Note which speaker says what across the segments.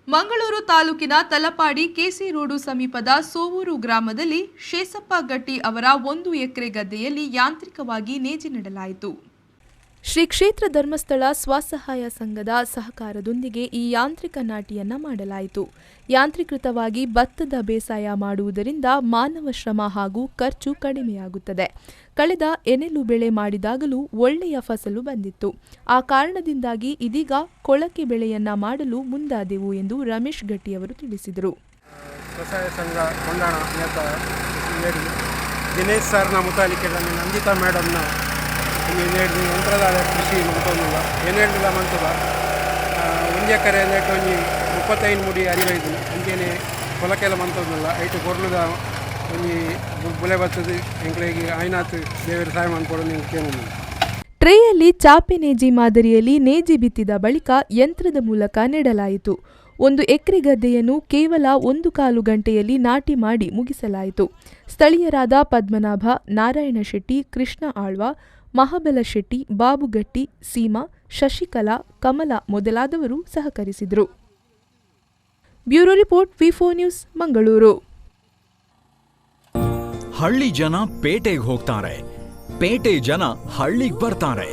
Speaker 1: ಮಂಗಳೂರು ತಾಲೂಕಿನ Talapady KC road ಸಮೀಪದ ಸೋವೂರು ಗ್ರಾಮದಲ್ಲಿ ಶೇಷಪ್ಪ ಗಟ್ಟಿ ಅವರ 1 ಎಕರೆ ಗದ್ದೆಯಲ್ಲಿ ಯಾಂತ್ರಿಕವಾಗಿ ನೇಜಿ ನೆಡಲಾಯಿತು. ಶ್ರೀ ಕ್ಷೇತ್ರ ಧರ್ಮಸ್ಥಳ ಸ್ವಸಹಾಯ ಸಂಘದ ಸಹಕಾರದೊಂದಿಗೆ ಈ ಯಾಂತ್ರಿಕ ನಾಟಿಯನ್ನ ಮಾಡಲಾಯಿತು. ಯಾಂತ್ರೀಕೃತವಾಗಿ ಭತ್ತದ ಬೇಸಾಯ ಮಾಡುವುದರಿಂದ ಮಾನವ ಶ್ರಮ ಹಾಗೂ ಖರ್ಚು ಕಡಿಮೆಯಾಗುತ್ತದೆ. ಕಳೆದ ಎನೆಲು ಬೆಳೆ ಮಾಡಿದಾಗಲೂ ಒಳ್ಳೆಯ ಫಸಲು ಬಂದಿತ್ತು. ಆ ಕಾರಣದಿಂದಾಗಿ ಇದೀಗ ಕೊಳಕೆ ಬೆಳೆಯನ್ನ ಮಾಡಲು ಮುಂದಾದೆವು ಎಂದು ರಮೇಶ್ ಗಟ್ಟಿಯವರು ತಿಳಿಸಿದರು.
Speaker 2: ಸ್ವಸಹಾಯ ಸಂಘ ಕೊಂಡಾಣ ದಿನೇಶ್ ಸರ್ನ ಮುತಾಲಿಕೆಗಳನ್ನು ನಂದಿತಾ ಮೇಡಮ್ನ ಯಂತ್ರದಾಳ ಕೃಷಿ ಮಂತೊಂದುಲ್ಲ ಏನೇಳಿಲ್ಲ ಮಂತದ 1 ಎಕರೆ ನೆಟ್ಟು 35 ಮುಡಿ ಅರಿವೈದು ಅಂಚೆನೆ ಕೊಲಕೆಲ್ಲ ಮಂತೊಂದುಲ್ಲ ಐಟು ಕೊರ್ಲುದ ಬುಲೆ ಬರ್ತದೆ ಎಂಕ್ಲೆಗೆ ಆಯ್ನಾತ್ ದೇವರ ಸಹಾಯ ಮಾಡ್ಕೊಡು ನಿಂಗೆ.
Speaker 1: ಟ್ರೇಯಲ್ಲಿ ಚಾಪೆ ನೇಜಿ ಮಾದರಿಯಲ್ಲಿ ನೇಜಿ ಬಿತ್ತಿದ ಬಳಿಕ ಯಂತ್ರದ ಮೂಲಕ ನೆಡಲಾಯಿತು. 1 ಎಕರೆ ಗದ್ದೆಯನ್ನು ಕೇವಲ 1/4 ಗಂಟೆಯಲ್ಲಿ ನಾಟಿ ಮಾಡಿ ಮುಗಿಸಲಾಯಿತು. ಸ್ಥಳೀಯರಾದ ಪದ್ಮನಾಭ, ನಾರಾಯಣ ಶೆಟ್ಟಿ, ಕೃಷ್ಣ ಆಳ್ವ, ಮಹಾಬಲ ಶೆಟ್ಟಿ, ಬಾಬುಗಟ್ಟಿ, ಸೀಮಾ, ಶಶಿಕಲಾ, ಕಮಲ ಮೊದಲಾದವರು ಸಹಕರಿಸಿದರು. ಬ್ಯೂರೋ ರಿಪೋರ್ಟ್ ವಿ4 ನ್ಯೂಸ್ ಮಂಗಳೂರು.
Speaker 3: ಹಳ್ಳಿ ಜನ ಪೇಟೆಗೆ ಹೋಗ್ತಾರೆ, ಪೇಟೆ ಜನ ಹಳ್ಳಿಗೆ ಬರ್ತಾರೆ.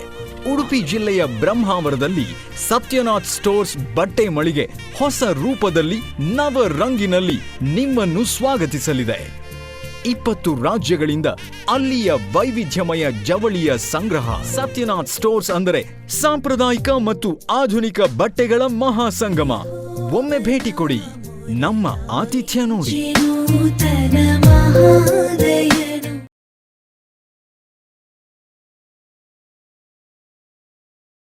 Speaker 3: ಉಡುಪಿ ಜಿಲ್ಲೆಯ ಬ್ರಹ್ಮಾವರದಲ್ಲಿ ಸತ್ಯನಾಥ್ ಸ್ಟೋರ್ಸ್ ಬಟ್ಟೆ ಮಳಿಗೆ ಹೊಸ ರೂಪದಲ್ಲಿ ನವ ರಂಗಿನಲ್ಲಿ ನಿಮ್ಮನ್ನು ಸ್ವಾಗತಿಸಲಿದೆ. 20 ರಾಜ್ಯಗಳಿಂದ ಅಲ್ಲಿಯ ವೈವಿಧ್ಯಮಯ ಜವಳಿಯ ಸಂಗ್ರಹ. ಸತ್ಯನಾಥ್ ಸ್ಟೋರ್ಸ್ ಅಂದರೆ ಸಾಂಪ್ರದಾಯಿಕ ಮತ್ತು ಆಧುನಿಕ ಬಟ್ಟೆಗಳ ಮಹಾ ಸಂಗಮ. ಒಮ್ಮೆ ಭೇಟಿ ಕೊಡಿ, ನಮ್ಮ ಆತಿಥ್ಯ ನೋಡಿ.